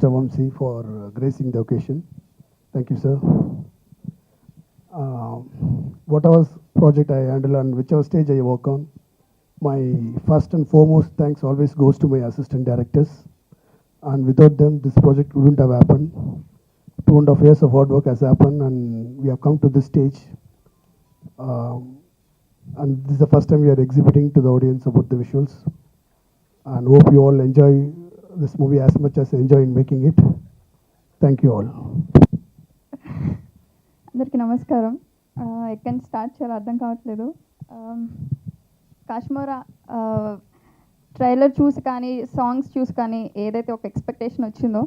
Mr. Vamsi, for gracing the occasion. Thank you, sir. Whatever project I handle and whichever stage I work on, my first and foremost thanks always goes to my assistant directors. And without them, this project wouldn't have happened. 2.5 years of hard work has happened, and we have come to this stage. And this is the first time we are exhibiting to the audience about the visuals. And hope you all enjoy this movie as much as I enjoy in making it. Thank you all. అందరికీ నమస్కారం. ఎక్కడి నుంచి start చేయాలో అర్థం కావట్లేదు. Kashmira trailer చూసి కానీ songs చూసి కానీ ఏదైతే ఒక ఎక్స్పెక్టేషన్ వచ్చిందో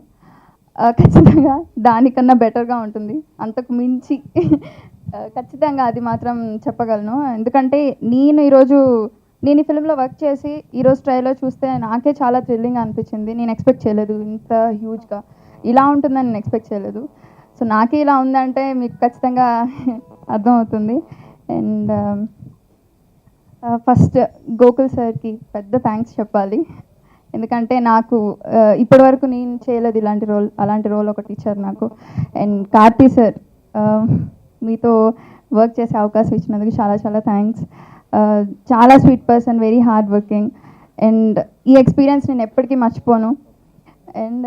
ఖచ్చితంగా దానికన్నా బెటర్గా ఉంటుంది. అంతకు మించి ఖచ్చితంగా అది మాత్రం చెప్పగలను. ఎందుకంటే నేను ఈ ఫిల్మ్లో వర్క్ చేసి ఈరోజు ట్రైలర్ చూస్తే నాకే చాలా థ్రిల్లింగ్ అనిపించింది. నేను ఎక్స్పెక్ట్ చేయలేదు ఇంత హ్యూజ్గా ఇలా ఉంటుందని నేను ఎక్స్పెక్ట్ చేయలేదు. సో నాకే ఇలా ఉందంటే మీకు ఖచ్చితంగా అర్థమవుతుంది. అండ్ ఫస్ట్ గోకుల్ సార్కి పెద్ద థ్యాంక్స్ చెప్పాలి. ఎందుకంటే నాకు ఇప్పటివరకు నేను చేయలేదు అలాంటి రోల్ ఒకటి ఇచ్చారు నాకు. అండ్ కార్తీ సార్, మీతో వర్క్ చేసే అవకాశం ఇచ్చినందుకు చాలా చాలా థ్యాంక్స్. చాలా sweet person, very hard working. And ఈ ఎక్స్పీరియన్స్ నేను ఎప్పటికీ మర్చిపోను. And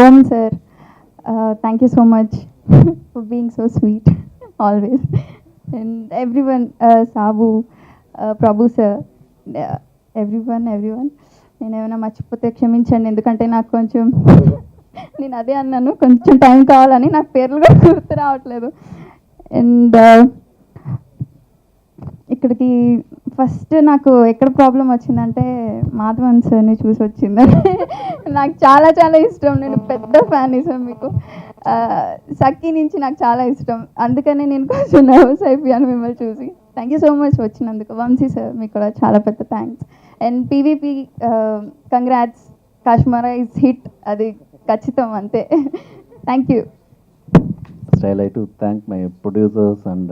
Om sir, thank you so much for being so sweet always. And everyone, Sabu, Prabhu sir, everyone నేను ఏమైనా మర్చిపోతే క్షమించండి. ఎందుకంటే నాకు కొంచెం నేను అదే అన్నాను, కొంచెం టైం కావాలని, నాకు పేర్లు కూడా గుర్తు రావట్లేదు. అండ్ ఇక్కడికి ఫస్ట్ నాకు ఎక్కడ ప్రాబ్లం వచ్చిందంటే మాధవన్ సార్ని చూసి వచ్చిందంటే నాకు చాలా చాలా ఇష్టం. నేను పెద్ద ఫ్యాన్ సార్ మీకు. సఖీ నుంచి నాకు చాలా ఇష్టం. అందుకనే నేను కొంచెం నర్వస్ అయిపోయాను మిమ్మల్ని చూసి. థ్యాంక్ యూ సో మచ్ వచ్చినందుకు. వంశీ సార్ మీకు కూడా చాలా పెద్ద thanks. And PVP congrats, Kashmira is hit, అది ఖచ్చితం అంతే. Thank you. I like to thank my producers and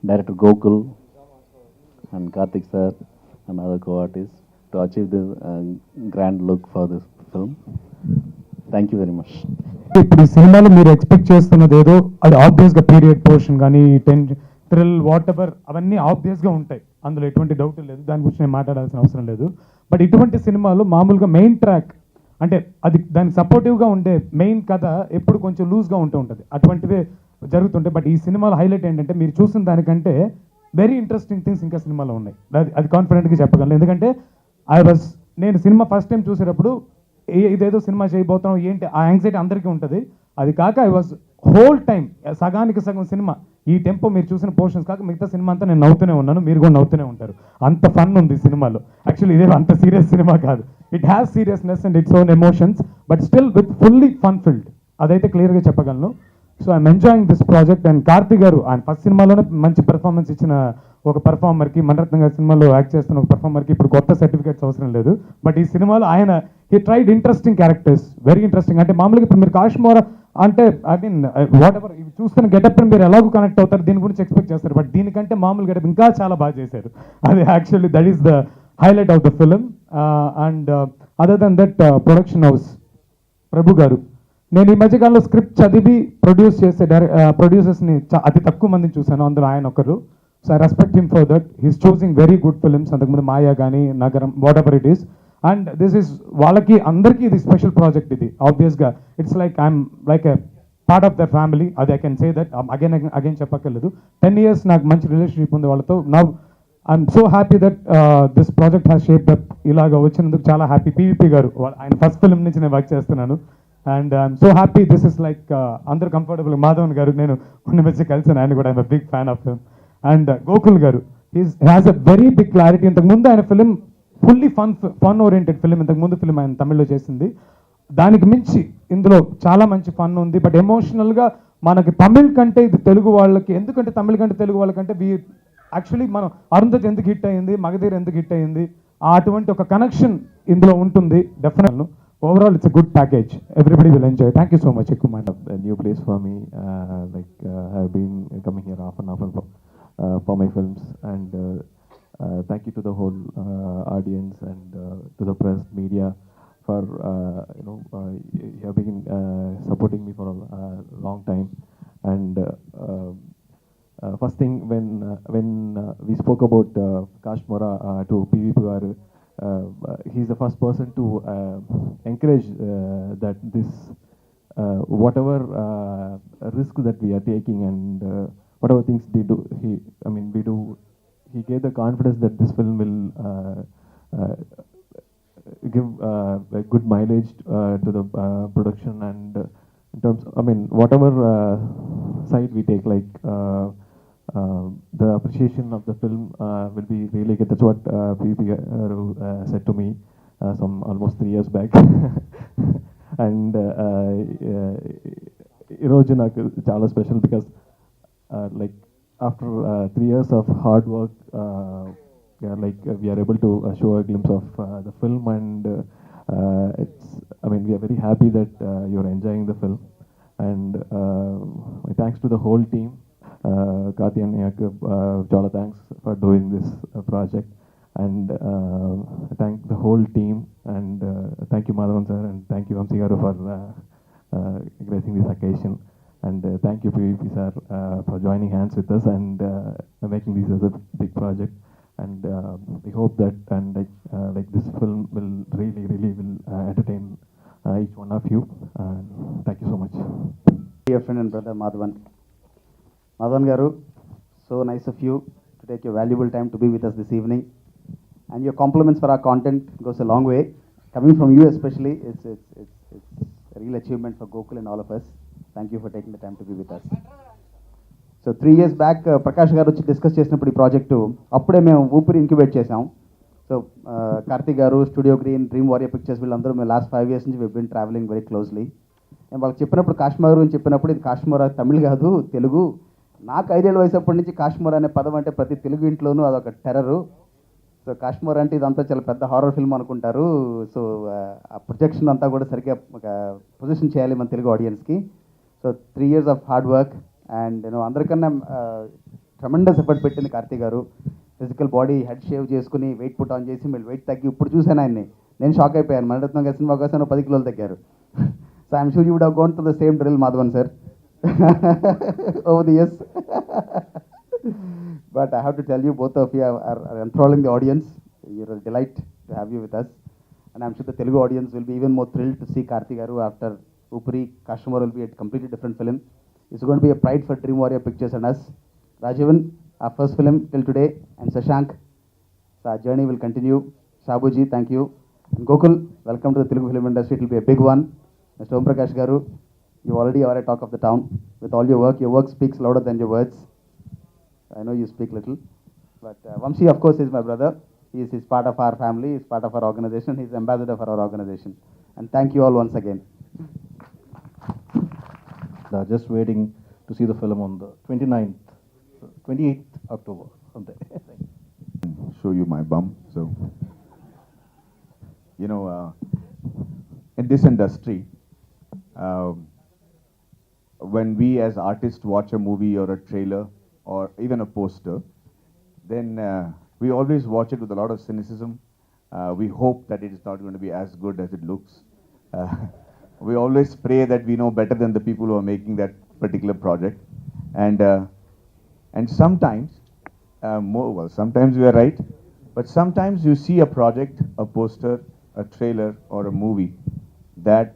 director Gokul and Karthik sir and other co-artists to achieve this grand look for this film. Thank you very much. ఇప్పుడు ఈ సినిమాలో మీరు expect చేస్తున్నది ఏదో అది ఆబ్వియస్గా పీరియడ్ పోర్షన్ కానీ thrill what ever అవన్నీ ఆబ్వియస్గా ఉంటాయి, అందులో ఎటువంటి డౌట్ లేదు. దాని గురించి నేను మాట్లాడాల్సిన అవసరం లేదు. బట్ ఇటువంటి సినిమాలో మామూలుగా మెయిన్ ట్రాక్ అంటే అది దానికి సపోర్టివ్గా ఉండే మెయిన్ కథ ఎప్పుడు కొంచెం లూజ్గా ఉంటుంది, అటువంటివే జరుగుతుంటాయి. బట్ ఈ సినిమాలో హైలైట్ ఏంటంటే మీరు చూసిన దానికంటే వెరీ ఇంట్రెస్టింగ్ థింగ్స్ ఇంకా సినిమాలో ఉన్నాయి. అది కాన్ఫిడెంట్గా చెప్పగలను. ఎందుకంటే నేను సినిమా ఫస్ట్ టైం చూసేటప్పుడు ఇదేదో సినిమా చేయబోతున్నాం ఏంటి ఆ యాంగ్జైటీ అందరికీ ఉంటుంది. అది కాక ఐ వాజ్ హోల్ టైం సగానికి సగం సినిమా ఈ టెంపో మీరు చూసిన పోర్షన్స్ కాక మిగతా సినిమా అంతా నేను నవ్వుతూనే ఉన్నాను, మీరు కూడా నవ్వుతూనే ఉంటారు. అంత ఫన్ ఉంది సినిమాలో. యాక్చువల్లీ ఇదే అంత సీరియస్ సినిమా కాదు. It has seriousness and its own emotions but still with fully fun field, అదైతే క్లియర్గా చెప్పగలను. So I'm enjoying this project. And Karthi గారు ఆయన ఫస్ట్ సినిమాలోనే మంచి పెర్ఫార్మెన్స్ ఇచ్చిన ఒక పర్ఫార్మర్కి, మణరత్నం గారి సినిమాలో యాక్ట్ చేస్తున్న ఒక పర్ఫార్మర్కి ఇప్పుడు కొత్త సర్టిఫికేట్స్ అవసరం లేదు. బట్ ఈ సినిమాలో ఆయన he tried interesting characters, very interesting. అంటే మామూలుగా ఇప్పుడు మీరు కాశ్మీరా అంటే ఐ మీన్ వాట్ ఎవర్ ఇవి చూస్తున్న గెటప్ మీరు ఎలాగో కనెక్ట్ అవుతారు, దీని గురించి ఎక్స్పెక్ట్ చేస్తారు. బట్ దీనికంటే మామూలు గెటప్ ఇంకా చాలా బాగా చేశారు. అది actually that is the highlight of the film. And other then that production house Prabhu గారు, నేను ఈ మధ్యకాలంలో స్క్రిప్ట్ చదివి ప్రొడ్యూస్ చేసే ప్రొడ్యూసర్స్ని అతి తక్కువ మందిని చూశాను, అందులో ఆయన ఒకరు. So I respect him for that. He's choosing very good films. అంతకుముందు మాయా కానీ నగరం whatever it is. And this is వాళ్ళకి అందరికీ ఇది స్పెషల్ ప్రాజెక్ట్. ఇది ఆబ్వియస్గా it's like I'm like a part of their family. అది I can say that again చెప్పక్కర్లేదు. 10 years నాకు మంచి రిలేషన్షిప్ ఉంది వాళ్ళతో. Now I'm so happy that this project has shaped up. ఇలాగా వచ్చినందుకు చాలా హ్యాపీ. పీవీపీ గారు ఆయన ఫస్ట్ ఫిల్మ్ నుంచి నేను వర్క్ చేస్తున్నాను. And I'm so happy. This is like అందరూ కంఫర్టబుల్. మాధవన్ గారు నేను కొన్ని మధ్య కలిసాను, ఆయన కూడా I'm big fan of him. And Gokul గారు has a very big clarity. ఇంతకుముందు ఆయన film fully fun oriented film, ఇంతకుముందు ఫిలిం ఆయన తమిళ్లో చేసింది. దానికి మించి ఇందులో చాలా మంచి ఫన్ ఉంది. బట్ ఎమోషనల్గా మనకి తమిళ్ కంటే ఇది తెలుగు వాళ్ళకి, ఎందుకంటే తమిళ కంటే తెలుగు వాళ్ళకంటే యాక్చువల్లీ మనం అరుంధతి ఎందుకు హిట్ అయ్యింది, మగధీర్ ఎందుకు హిట్ అయ్యింది, అటువంటి ఒక కనెక్షన్ ఇందులో ఉంటుంది definitely. Overall, it's a good package. Everybody will enjoy. Thank you so much. A new place for me. I've been coming here often for my films. And thank you to the whole audience and to the press, media for you have been supporting me for a long time. And first thing, when we spoke about Kashmora to PVP garu, he's the first person to encourage that this whatever risk that we are taking, and whatever things they do, we do. He gave the confidence that this film will give a good mileage to the production, and in terms, whatever side we take, like the appreciation of the film will be really good. That's what PVP said to me some almost 3 years back. And ఈరోజు నాకు చాలా special because like after 3 years of hard work, we are able to show a glimpse of the film, and we are very happy that you are enjoying the film. And my thanks to the whole team. Karthi and Chala, thanks for doing this project, and I thank the whole team, and thank you Madhavan sir, and thank you Vamsi garu for gracing this occasion, and thank you PVP sir for joining hands with us and making this as a big project. And we hope that, and this film will really will entertain each one of you. Thank you so much. Dear friend and brother Madhavan. Madhavan garu, so nice of you to take your valuable time to be with us this evening. And your compliments for our content goes a long way. Coming from you especially, it's a real achievement for Gokul and all of us. Thank you for taking the time to be with us. So 3 years back Prakash గారు వచ్చి discuss చేసినప్పుడు ఈ project అప్పుడే మేము ఊపిరి incubate చేసాం. So Karthik garu, studio green, dream warrior pictures, వీళ్ళందరూ మేము లాస్ట్ 5 years నుంచి we've been traveling very closely. నేను వాళ్ళకి చెప్పినప్పుడు కాశ్మీర్ గురించి చెప్పినప్పుడు ఇది కాశ్మీర్ తమిళ్ కాదు తెలుగు. నాకు 5 ఏళ్ళ వయసు అప్పటి నుంచి కాశ్మీర్ అనే పదం అంటే ప్రతి తెలుగు ఇంట్లోనూ అదొక టెర్రరు. సో కాశ్మీర్ అంటే ఇదంతా చాలా పెద్ద హారర్ ఫిల్మ్ అనుకుంటారు. సో ఆ ప్రొజెక్షన్ అంతా కూడా సరిగ్గా పొజిషన్ చేయాలి మన తెలుగు ఆడియన్స్కి. So 3 years of hard work, and అందరికన్నా ట్రమెండస్ ఎఫర్ట్ పెట్టింది కార్తీక్ గారు. ఫిజికల్ బాడీ హెడ్ షేవ్ చేసుకుని వెయిట్ పుట్ ఆన్ చేసి మళ్ళీ వెయిట్ తగ్గి ఇప్పుడు చూశాను ఆయన్ని, నేను షాక్ అయిపోయాను. మణిరత్నం గారి సినిమా కోసం 10 kilos తగ్గారు. So I'm sure you would have gone to the same drill Madhavan sir over the years. But I have to tell you, both of you are enthralling the audience. You're a delight to have you with us. And I'm sure the Telugu audience will be even more thrilled to see Karthi Garu after Upri. Kashmir will be a completely different film. It's going to be a pride for Dream Warrior Pictures and us. Rajivan, our first film till today, and Sashank, so our journey will continue. Shabuji, thank you. And Gokul, welcome to the Telugu film industry. It will be a big one. Mr. Om Prakash Garu, you already are a talk of the town. With all your work speaks louder than your words. I know you speak little, but Vamsi, of course, is my brother. He's part of our family, he's part of our organization, he's ambassador for our organization. And thank you all once again. Just waiting to see the film on the 28th October. Show you my bum. So, in this industry, when we as artists watch a movie or a trailer or even a poster, then we always watch it with a lot of cynicism. We hope that it is not going to be as good as it looks. We always pray that we know better than the people who are making that particular project. And sometimes, sometimes we are right, but sometimes you see a project, a poster, a trailer, or a movie that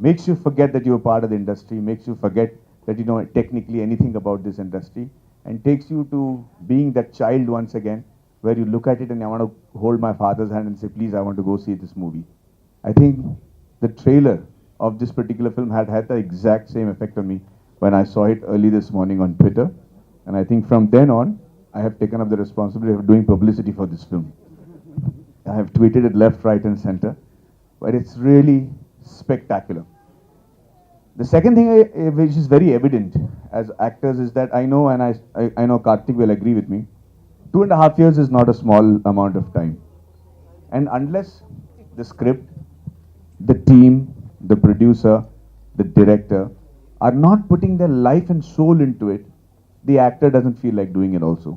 makes you forget that you are part of the industry, makes you forget that you know technically anything about this industry, and takes you to being that child once again, where you look at it and I want to hold my father's hand and say, please, I want to go see this movie. I think the trailer of this particular film had the exact same effect on me when I saw it early this morning on Twitter. And I think from then on, I have taken up the responsibility of doing publicity for this film. I have tweeted it left, right, and center, but it's really spectacular. The second thing which is very evident as actors is that I know, and I know Karthik will agree with me, 2.5 years is not a small amount of time. And unless the script, the team, the producer, the director are not putting their life and soul into it, the actor doesn't feel like doing it also.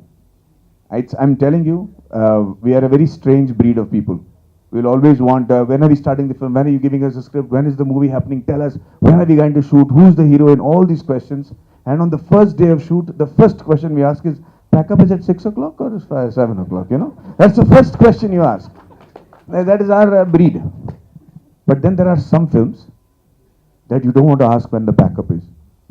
I'm telling you, we are a very strange breed of people. We'll always want, when are we starting the film? When are you giving us a script? When is the movie happening? Tell us, when are we going to shoot? Who's the hero? And all these questions. And on the first day of shoot, the first question we ask is, backup is at 6 o'clock or is 7 o'clock, you know? That's the first question you ask. That is our breed. But then there are some films that you don't want to ask when the backup is.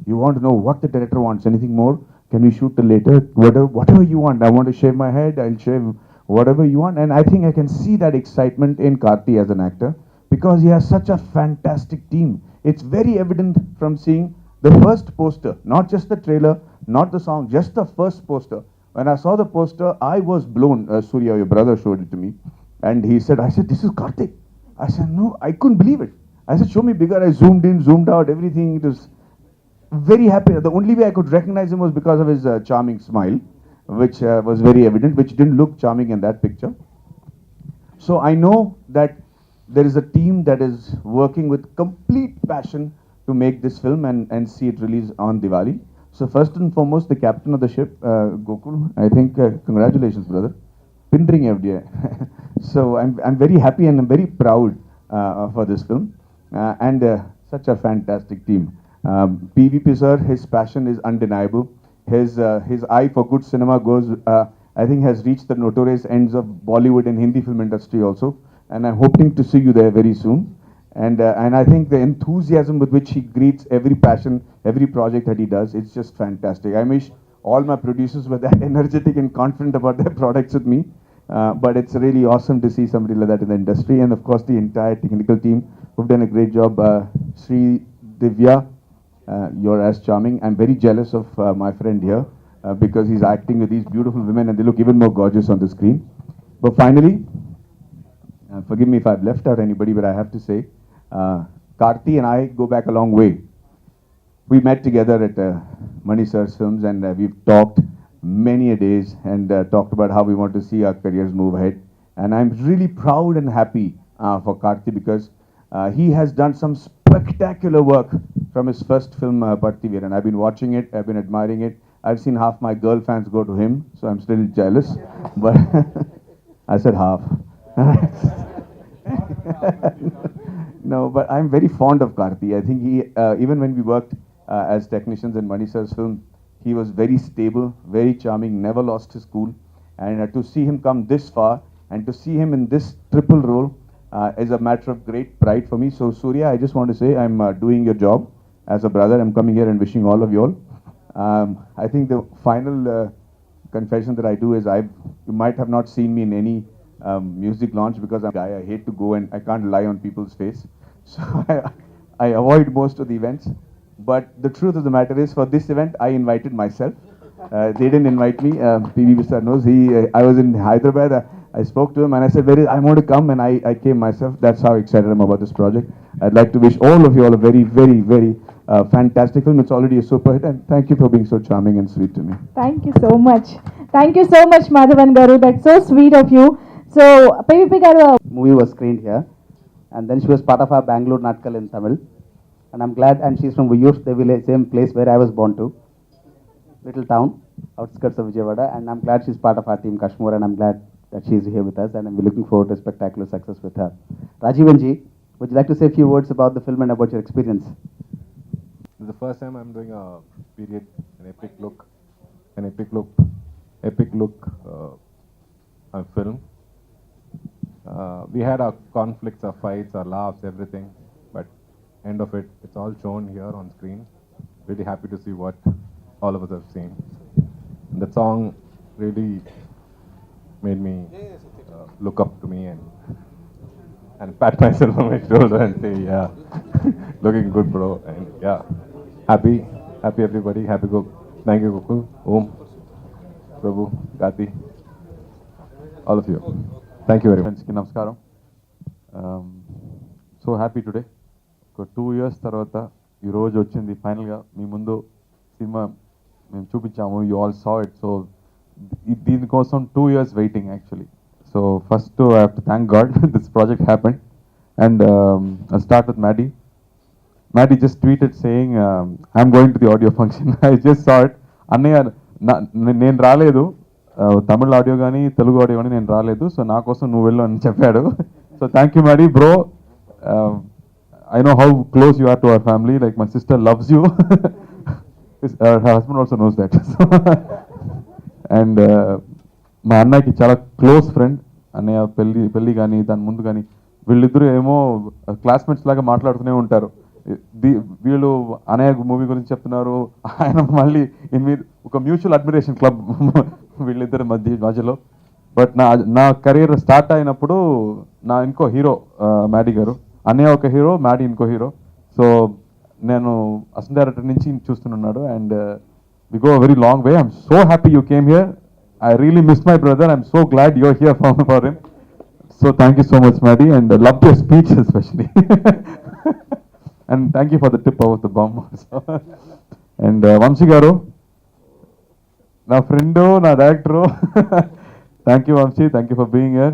You want to know what the director wants. Anything more? Can we shoot till later? Whatever you want. I want to shave my head. I'll shave whatever you want. And I think I can see that excitement in Karthi as an actor because he has such a fantastic team. It's very evident from seeing the first poster, not just the trailer, not the song, just the first poster. When I saw the poster, I was blown. Surya, your brother, showed it to me. And he said, I said, this is Karthik. I said, no, I couldn't believe it. I said, show me bigger. I zoomed in, zoomed out, everything. It was very happy. The only way I could recognize him was because of his charming smile, which was very evident, which didn't look charming in that picture. So I know that there is a team that is working with complete passion to make this film and see it release on Diwali. So first and foremost, the captain of the ship, Gokul, I think, congratulations, brother. Pindring FDI. So I'm very happy and I'm very proud for this film. And such a fantastic team. PVP sir, his passion is undeniable. His eye for good cinema goes, I think, has reached the notorious ends of Bollywood and Hindi film industry also. And I'm hoping to see you there very soon. And I think the enthusiasm with which he greets every passion, every project that he does, it's just fantastic. I wish all my producers were that energetic and confident about their products with me. But it's really awesome to see somebody like that in the industry. And of course, the entire technical team who've done a great job. Sri Divya, you're as charming. I'm very jealous of my friend here because he's acting with these beautiful women and they look even more gorgeous on the screen. But finally, forgive me if I've left out anybody, but I have to say, Karthi and I go back a long way. We met together at Mani Sir's films and we've talked many a days and talked about how we want to see our careers move ahead. And I'm really proud and happy for Karthi because he has done some spectacular work from his first film, Parthiveer. And I've been watching it, I've been admiring it. I've seen half my girl fans go to him, so I'm still jealous. But I said half. No, but I'm very fond of Karthi. I think he, even when we worked as technicians in Mani Sir's film, he was very stable, very charming, never lost his cool. And to see him come this far and to see him in this triple role is a matter of great pride for me. So Surya, I just want to say I'm doing your job as a brother. I'm coming here and wishing all of you all. I think the final confession that I do is you might have not seen me in any music launch because I'm a guy. I hate to go and I can't lie on people's face. So I avoid most of the events. But the truth of the matter is, for this event, I invited myself. They didn't invite me. PV sir knows. I was in Hyderabad. I spoke to him and I said, I want to come, and I came myself. That's how excited I'm about this project. I'd like to wish all of you all a very, very, very fantastic film. It's already a super hit, and thank you for being so charming and sweet to me. Thank you so much. Thank you so much, Madhavan Garu. That's so sweet of you. So, PVP Garu. Movie was screened here, and then she was part of our Bangalore Natkal in Tamil. And I'm glad, and she's from Viyur, the village, same place where I was born to. Little town, outskirts of Vijayawada, and I'm glad she's part of our team Kashmir, and I'm glad that she's here with us, and I'm looking forward to spectacular success with her. Rajivanji, would you like to say a few words about the film and about your experience? This is the first time I'm doing a period, an epic look film. We had our conflicts, our fights, our laughs, everything, but end of it, it's all shown here on screen. Really happy to see what all of us have seen. And that song really made me look up to me and pat myself on my shoulder and say, yeah, looking good, bro. And yeah, happy everybody, happy go. Thank you, Gokul, Om, Prabhu, Gati, all of you. Thank you very much. Namaskaram. So happy today. ఒక 2 years తర్వాత ఈరోజు వచ్చింది ఫైనల్గా మీ ముందు cinema మేము చూపించాము. You all saw it. So దీనికోసం 2 years waiting actually. So first I have to thank God this project happened. And I start with Maddie. Maddie just tweeted saying, I'm going to the audio function. I just saw it. అన్నయ్య నేను రాలేదు, తమిళ audio కానీ Telugu audio కానీ నేను రాలేదు, so నా కోసం నువ్వు వెళ్ళు అని చెప్పాడు. So thank you Maddy bro. I know how close you are to our family. Like my sister loves you. Her husband also knows that. And మా అన్నకి చాలా క్లోజ్ ఫ్రెండ్. అన్నయ్య పెళ్ళి కానీ దాని ముందు కానీ వీళ్ళిద్దరూ ఏమో క్లాస్మేట్స్ లాగా మాట్లాడుతూనే ఉంటారు. వీళ్ళు అన్నయ్య మూవీ గురించి చెప్తున్నారు, ఆయన మళ్ళీ మీద ఒక మ్యూచువల్ అడ్మిరేషన్ క్లబ్ వీళ్ళిద్దరి మధ్యలో. బట్ నా కెరీర్ స్టార్ట్ అయినప్పుడు నా ఇంకో హీరో మ్యాడీ గారు, అన్నయ్య ఒక హీరో, మ్యాడీ ఇంకో హీరో. సో నేను అసిస్టెంట్ డైరెక్టర్ నుంచి చూస్తున్నాడు. And we go very long way. I'm so happy you came here. I really miss my brother. I'm so glad you're here for him. So thank you so much, Maddie, and I loved your speech especially. And thank you for the tip about the bomb also. And Vamsi garu, na friendo, na director. Thank you, Vamsi. Thank you for being here.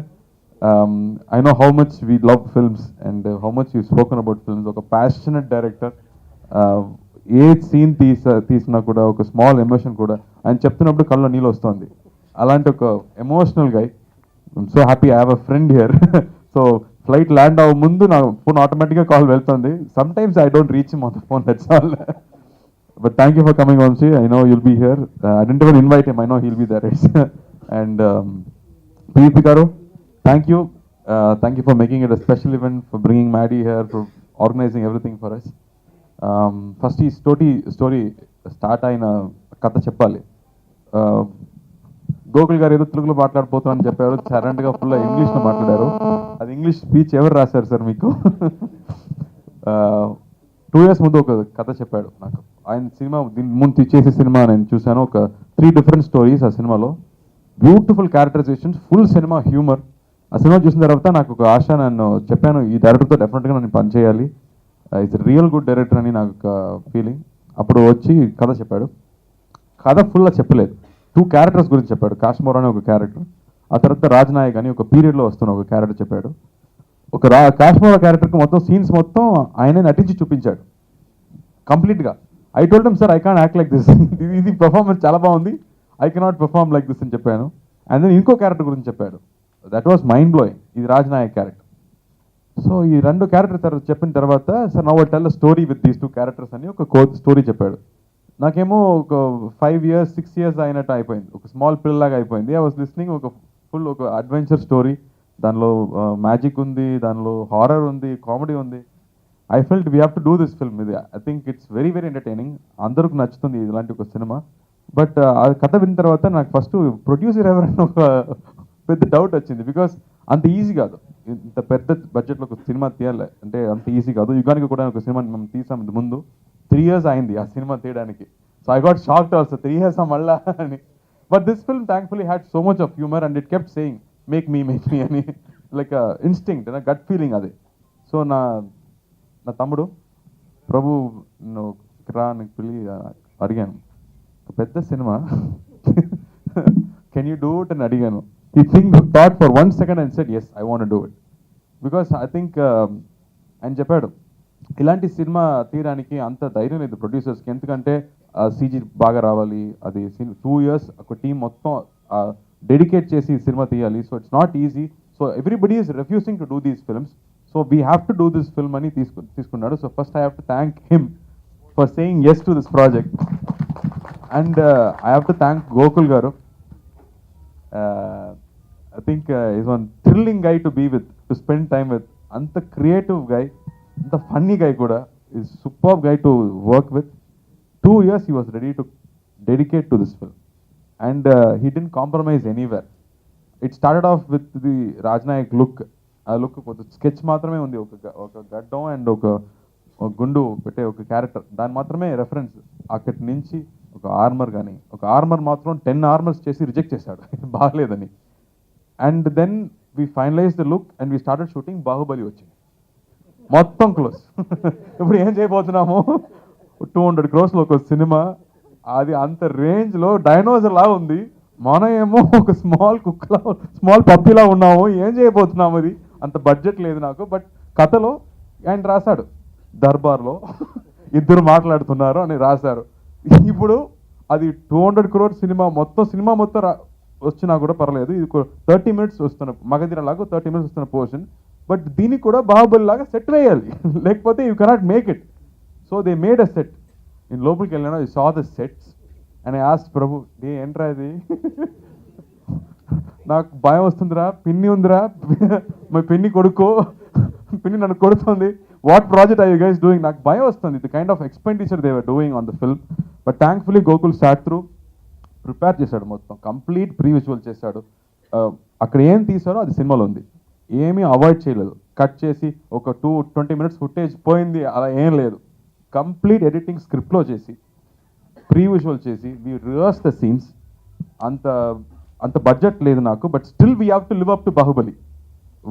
I know how much we love films and how much you've spoken about films. Like a passionate director. ఏ scene తీసినా కూడా ఒక small emotion కూడా ఆయన చెప్తున్నప్పుడు కళ్ళలో నీళ్ళు వస్తుంది. అలాంటి ఒక emotional guy. I'm so happy I have a friend here. So flight land అవ్వ ముందు నా ఫోన్ ఆటోమేటిక్గా కాల్ వెళ్తుంది. Sometimes I don't reach him on the phone, that's all. But thank you for coming Vamshi. I know you'll be here. I don't even invite him, I know he'll be there. And P గారు, thank you for making it a special event, for bringing Maddy here, for organizing everything for us. First ఈ story start అయిన కథ చెప్పాలి. గోకుల్ గారు ఏదో తెలుగులో మాట్లాడిపోతామని చెప్పారు, సడన్గా ఫుల్ ఇంగ్లీష్లో మాట్లాడారు. అది ఇంగ్లీష్ స్పీచ్ ఎవరు రాశారు సార్ మీకు? 2 years ముందు ఒక కథ చెప్పాడు నాకు. ఆయన సినిమా దీని ముందు చేసే సినిమా నేను చూశాను. ఒక 3 different స్టోరీస్ ఆ సినిమాలో. Beautiful characterisations, full cinema humour. ఆ సినిమా చూసిన తర్వాత నాకు ఒక ఆశ, నన్ను చెప్పాను ఈ డైరెక్టర్తో డెఫినెట్గా నేను పని చేయాలి, ఇట్స్ రియల్ గుడ్ డైరెక్టర్ అని నాకు ఒక ఫీలింగ్. అప్పుడు వచ్చి కథ చెప్పాడు. కథ ఫుల్గా చెప్పలేదు, 2 characters గురించి చెప్పాడు. కాశ్మోర్ అనే ఒక క్యారెక్టర్, ఆ తర్వాత రాజ్నాయక్ అని ఒక పీరియడ్లో వస్తున్న ఒక క్యారెక్టర్ చెప్పాడు. ఒక కాశ్మోర్ క్యారెక్టర్కి మొత్తం సీన్స్ మొత్తం ఆయనే నటించి చూపించాడు కంప్లీట్గా. I told him sir I can't act like this, ఇది పర్ఫార్మెన్స్ చాలా బాగుంది, I cannot perform like this అని చెప్పాను. అండ్ దెన్ ఇంకో క్యారెక్టర్ గురించి చెప్పాడు, దట్ వాస్ మైండ్ బ్లోయింగ్. ఇది రాజ్నాయక్ క్యారెక్టర్. సో ఈ 2 క్యారెక్టర్ చెప్పిన తర్వాత sir now I tell a story with these 2 characters అని ఒక స్టోరీ చెప్పాడు. నాకేమో ఒక 5 years 6 years అయినట్టు అయిపోయింది, ఒక స్మాల్ పిల్లలాగా అయిపోయింది. I was listening. ఒక ఫుల్ ఒక అడ్వెంచర్ స్టోరీ, దానిలో మ్యాజిక్ ఉంది, దానిలో హారర్ ఉంది, కామెడీ ఉంది. I felt we have to do this film. ఇది I think it's very very entertaining, అందరికి నచ్చుతుంది ఇలాంటి ఒక సినిమా. బట్ ఆ కథ విన్న తర్వాత నాకు ఫస్ట్ ప్రొడ్యూసర్ ఎవరైనా ఒక పెద్ద డౌట్ వచ్చింది. బికాస్ అంత ఈజీ కాదు, ఇంత పెద్ద బడ్జెట్లో ఒక సినిమా తీయాలి అంటే అంత ఈజీ కాదు. యుగానికి కూడా ఒక సినిమా మేము తీసాం ముందు, 3 years అయింది ఆ సినిమా తీయడానికి. So I got shocked also, 3 years మళ్ళా అని. But this film thankfully had so much of humour and it kept saying make me అని, లైక్ ఇన్స్టింక్ట్, గట్ ఫీలింగ్ అది. సో నా తమ్ముడు ప్రభు రా అని పిల్లి అడిగాను, పెద్ద cinema can you do it అని అడిగాను. He thought for 1 second and said, yes, I want to do it. Because I think, ఆయన చెప్పాడు, ఇలాంటి సినిమా తీయడానికి అంత ధైర్యం లేదు ప్రొడ్యూసర్స్కి. ఎందుకంటే సీజీ బాగా రావాలి, అది 2 years ఒక టీం మొత్తం డెడికేట్ చేసి సినిమా తీయాలి. So it's not easy. So everybody is refusing to do these films. So we have to do this film అని తీసుకున్నాడు. So first I have to thank him for saying yes to this project. And I have to thank Gokul garu. I think he's one thrilling guy to be with, to spend time with. Anta creative guy, anta funny guy kuda, is superb guy to work with. 2 years he was ready to dedicate to this film, and he didn't compromise anywhere. It started off with the Rajnayak look. A look with sketch maatrame undi, oka gaddam and oka gundu pette oka character, dan maatrame reference. Akkati nunchi oka armor gaani, oka armor matram 10 armors chesi reject chesadu baagaledani. And then we finalize the look and we started shooting. Baahubali వచ్చింది, మొత్తం close. ఇప్పుడు ఏం చేయబోతున్నాము, 200 crores ఒక cinema, అది అంత రేంజ్లో dinosaur లా ఉంది. మనం ఏమో ఒక స్మాల్ పప్పిలా ఉన్నాము. ఏం చేయబోతున్నాము, అది అంత బడ్జెట్ లేదు నాకు. బట్ కథలో ఆయన రాశాడు, దర్బార్లో 2 మాట్లాడుతున్నారు అని రాశారు. ఇప్పుడు అది 200 crores సినిమా మొత్తం వచ్చినా కూడా పర్లేదు. ఇది 30 minutes వస్తున్న మగధీర లాగా 30 minutes వస్తున్న పోర్షన్ బట్ దీనికి కూడా బాహుబలి లాగా సెట్ వేయాలి లేకపోతే you cannot make it. So they made a set. నేను లోపలికి వెళ్ళాను, I saw the sets and I asked Prabhu, ఏంట్రా ఇది నాకు భయం వస్తుందిరా, పిన్ని ఉందిరా, మా పిన్ని కొడుకో, పిన్ని నన్ను కొడుతుంది, what project I you guys doing, నాకు భయం వస్తుంది. The kind of expenditure they were doing on the film. But thankfully Gokul sat through, prepare చేశాడు మొత్తం, కంప్లీట్ ప్రీ విజువల్ చేశాడు. అక్కడ ఏం తీసారో అది సినిమాలో ఉంది, ఏమీ అవాయిడ్ చేయలేదు. కట్ చేసి ఒక 20 minutes ఫుటేజ్ పోయింది అలా ఏం లేదు. కంప్లీట్ ఎడిటింగ్ స్క్రిప్ట్లో చేసి ప్రీ విజువల్ చేసి వీ రివర్స్ ద సీన్స్. అంత బడ్జెట్ లేదు నాకు, but still we have to live up to Baahubali.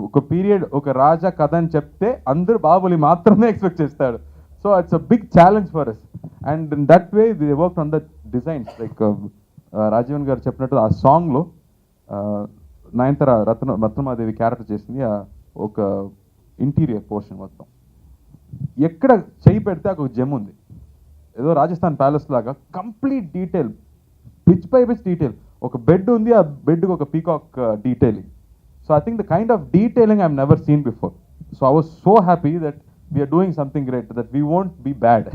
ఒక పీరియడ్, ఒక రాజా కథ అని చెప్తే అందరూ బాహుబలి మాత్రమే ఎక్స్పెక్ట్ చేస్తాడు. So it's a big challenge for us. And in that way they work on the designs. Like Rajeevan garu చెప్పినట్టు ఆ సాంగ్లో నయనతార రత్నమాదేవి క్యారెక్టర్ చేసింది ఒక ఇంటీరియర్ పోర్షన్ మొత్తం. ఎక్కడ చేయి పెడితే ఒక జెమ్ ఉంది, ఏదో రాజస్థాన్ ప్యాలెస్ లాగా complete detail, pitch by pitch detail. ఒక బెడ్ ఉంది, ఆ బెడ్కి ఒక peacock detailing. So I think the kind of detailing I have never seen before. So I was so happy that we are doing something great, that we won't be bad.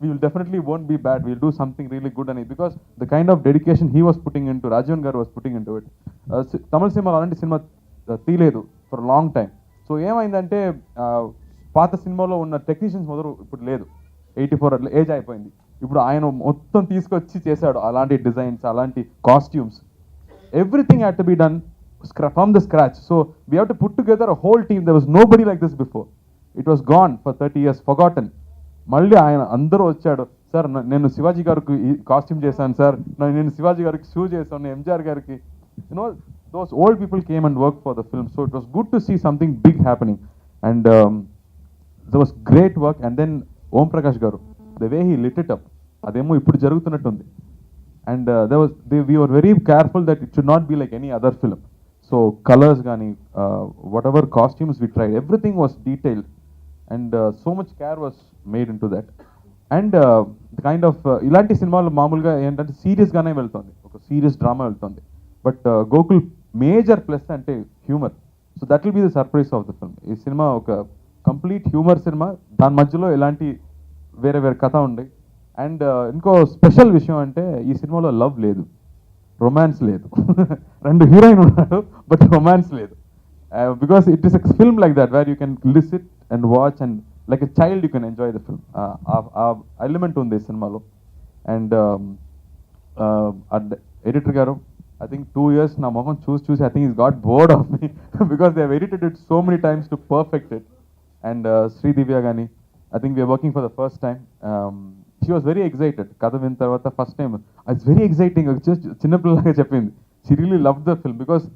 We will definitely won't be bad. We'll do something really good on it, because the kind of dedication he was putting into, Rajavan garu was putting into it. Tamil cinema alanti cinema తీయలేదు for long time. So ఏమైందంటే పాత సినిమాలో ఉన్న technicians మొదలు ఇప్పుడు లేదు, 84 age అయిపోయింది. ఇప్పుడు ఆయన మొత్తం తీసుకొచ్చి చేశాడు అలాంటి డిజైన్స్, అలాంటి costumes. Everything had to be done from the scratch. So we have to put together a whole team. There was nobody like this before. It was gone for 30 years, forgotten. మళ్ళీ ఆయన అందరూ వచ్చాడు, sir నేను శివాజీ గారికి costume చేశాను sir, నేను శివాజీ గారికి shoe చేశాను, ఎంజిఆర్ గారికి, you know those old people came and work for the film. So it was good to see something big happening. And that was great work. And then Om Prakash garu, the way he lit it up, అదేమో ఇప్పుడు జరుగుతున్నట్టుంది. And we were very careful that it should not be like any other film. So colours కానీ whatever costumes we tried, everything was detailed. And so much care was made into that. And the kind of ఇలాంటి సినిమాలు మామూలుగా ఏంటంటే సీరియస్గానే వెళ్తుంది, ఒక serious drama వెళ్తుంది. But Gokul major plus అంటే humour. So that will be the surprise of the film. ఈ సినిమా ఒక కంప్లీట్ హ్యూమర్ సినిమా, దాని మధ్యలో ఎలాంటి వేరే వేరే కథ ఉంది. అండ్ ఇంకో స్పెషల్ విషయం అంటే ఈ సినిమాలో లవ్ లేదు, రొమాన్స్ లేదు. 2 హీరోయిన్ ఉన్నారు బట్ రొమాన్స్ లేదు. Because it is a film like that where you can listen and watch, and like a child you can enjoy the film. Element on this cinema lo. And editor garu, I think 2 years na moham choose I think he's got bored of me because they have edited it so many times to perfect it. And Sri Divya gani, I think we are working for the first time. She was very excited. Katha vin tarvata first time it's very exciting, just chinna pillaga cheppindi. She really loved the film because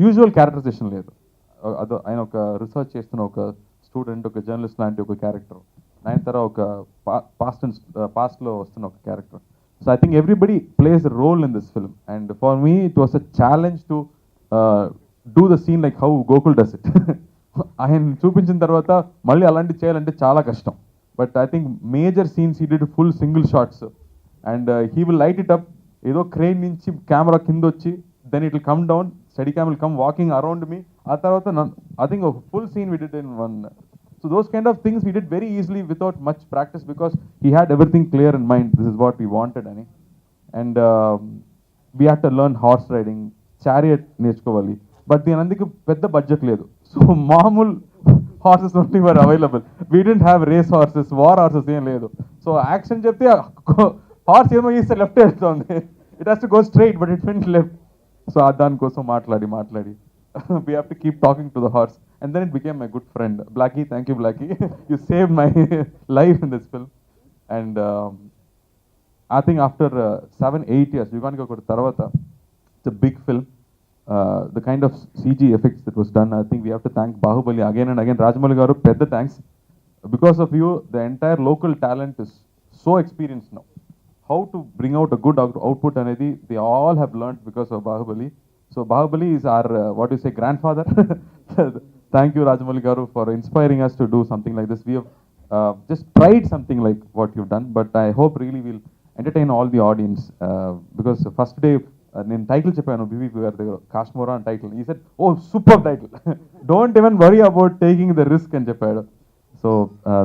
usual characterization లేదు. అదో ఆయన ఒక research చేస్తున్న ఒక student, ఒక journalist లాంటి ఒక character, Nayanthara ఒక పాస్ట్లో వస్తున్న ఒక character. So I think everybody plays a role in this film. And for me it was a challenge to do the scene like how Gokul does it. ఆయన చూపించిన తర్వాత మళ్ళీ అలాంటి చేయాలంటే చాలా కష్టం. But I think major scenes he did full single shots. And he will light it up, ఏదో crane నుంచి కెమెరా కింద వచ్చి, then it will come down, steadicam will come walking around me. ఆ తర్వాత ఐ థింక్ ఒక full scene we did in one. So those kind of things we did very easily without much practice, because he had everything clear in mind, this is what we wanted అని. And we had to learn horse riding, chariot నేర్చుకోవాలి. But దీని అందుకు పెద్ద budget లేదు. So మామూలు horses only were available. We don't have race horses, war horses ఏం లేదు. So action చెప్తే హార్స్ ఏమో ఇస్తే లెఫ్ట్ వెళ్తుంది, it has to go straight but it went left. So దానికోసం మాట్లాడి we have to keep talking to the horse. And then it became my good friend Blackie. Thank you Blackie, you save my life in this film. And I think after 7-8 years యుగానికి ఒకటి తర్వాత it's a big film. The kind of CG effects that was done, I think we have to thank Bahubali again and again. Rajamouli garu, pedda thanks. Because of you, the entire local talent is so experienced now. How to bring out a good output anedi, they all have learned because of Bahubali. So Bahubali is our, what do you say, grandfather. Thank you Rajamouli garu for inspiring us to do something like this. We have just tried something like what you've done, but I hope really we'll entertain all the audience, because first day నేను title చెప్పాను BVP గారి దగ్గర కాశ్మోరా అని title. ఈ set ఓ super title, don't even worry about taking the risk అని చెప్పాడు. So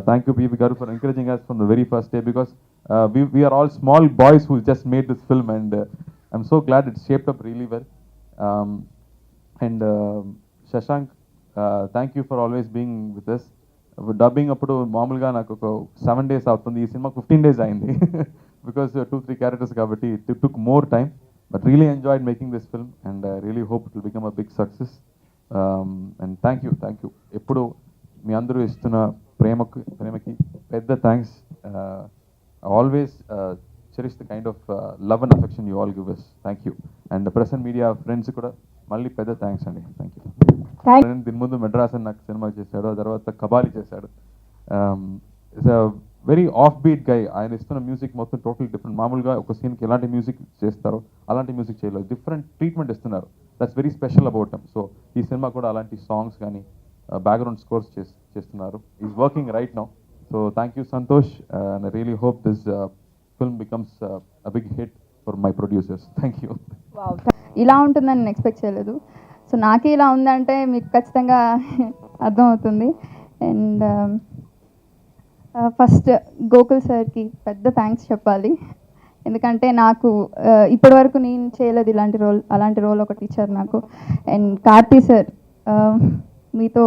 thank you BV garu for encouraging us from the very first day, because we are all small boys who just made this film, and I'm so glad it's shaped up really well. And Shashank, thank you for always being with us. Dubbing అప్పుడు మామూలుగా నాకు ఒక 7 days అవుతుంది, ఈ cinema 15 days అయింది because 2-3 characters కాబట్టి it took more time, but really enjoyed making this film and really hope it will become a big success. And thank you ఎప్పుడు మీ అందరూ ఇస్తున్న ప్రేమకి పెద్ద thanks. Always cherish the kind of love and affection you all give us. Thank you. And press and media friends కూడా మళ్ళీ పెద్ద thanks అండి. Thank you. దీని ముందు మెడ్రాస్ అని నాకు సినిమా చేశాడు, ఆ తర్వాత కబాలి చేశాడు. It's a very off beat guy. ఆయన ఇస్తున్న మ్యూజిక్ మొత్తం టోటల్ డిఫరెంట్. మామూలుగా ఒక సీన్కి ఎలాంటి మ్యూజిక్ చేస్తారో అలాంటి మ్యూజిక్ చేయలేదు, డిఫరెంట్ ట్రీట్మెంట్ ఇస్తున్నారు. That's very special about them. So ఈ సినిమా కూడా అలాంటి సాంగ్స్ కానీ బ్యాక్గ్రౌండ్ స్కోర్స్ చేస్తున్నారు. Is working right now. So thank you Santosh, and I really hope this film becomes a big hit for my producers. Thank you. ఇలా ఉంటుందని నేను expect చేయలేదు. So నాకే ఇలా ఉందంటే మీకు ఖచ్చితంగా అర్థమవుతుంది. అండ్ ఫస్ట్ గోకుల్ సార్కి పెద్ద థ్యాంక్స్ చెప్పాలి, ఎందుకంటే నాకు ఇప్పటి వరకు నేను చేయలేదు అలాంటి రోల్ ఒకటి ఇచ్చారు నాకు. అండ్ కార్తీ సార్, మీతో